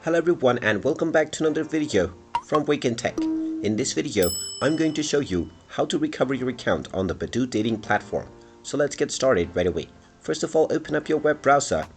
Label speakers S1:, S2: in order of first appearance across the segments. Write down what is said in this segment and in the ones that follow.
S1: Hello everyone and welcome back to another video from Wake&Tech. In this video, I'm going to show you how to recover your account on the Badoo dating platform. So let's get started right away. First of all, open up your web browser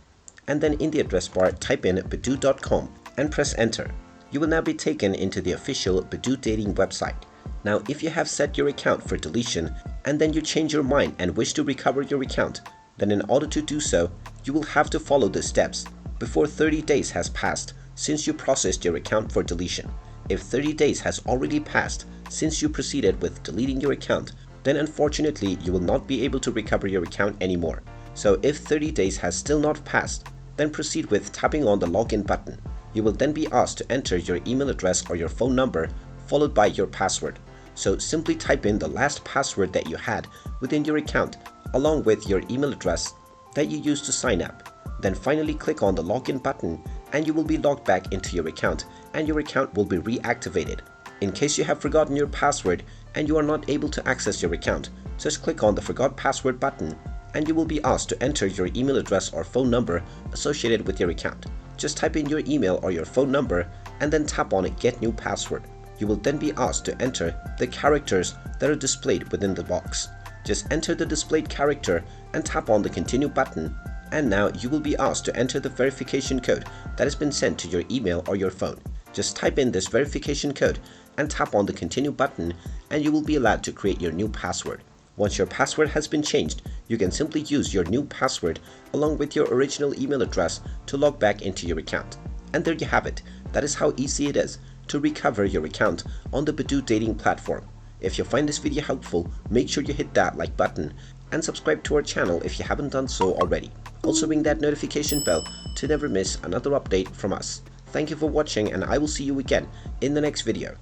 S1: and then in the address bar type in badoo.com and press enter. You will now be taken into the official Badoo dating website. Now if you have set your account for deletion and then you change your mind and wish to recover your account, then in order to do so, you will have to follow the steps before 30 days has passed since you processed your account for deletion. If 30 days has already passed since you proceeded with deleting your account, then unfortunately you will not be able to recover your account anymore. So if 30 days has still not passed, then proceed with tapping on the login button. You will then be asked to enter your email address or your phone number followed by your password. So simply type in the last password that you had within your account along with your email address that you used to sign up. Then finally click on the login button and you will be logged back into your account and your account will be reactivated. In case you have forgotten your password and you are not able to access your account, just click on the forgot password button and you will be asked to enter your email address or phone number associated with your account. Just type in your email or your phone number and then tap on get new password. You will then be asked to enter the characters that are displayed within the box. Just enter the displayed character and tap on the continue button, and now you will be asked to enter the verification code that has been sent to your email or your phone. Just type in this verification code and tap on the continue button and you will be allowed to create your new password. Once your password has been changed, you can simply use your new password along with your original email address to log back into your account. And there you have it. That is how easy it is to recover your account on the Badoo dating platform. If you find this video helpful, make sure you hit that like button and subscribe to our channel if you haven't done so already. Also ring that notification bell to never miss another update from us. Thank you for watching and I will see you again in the next video.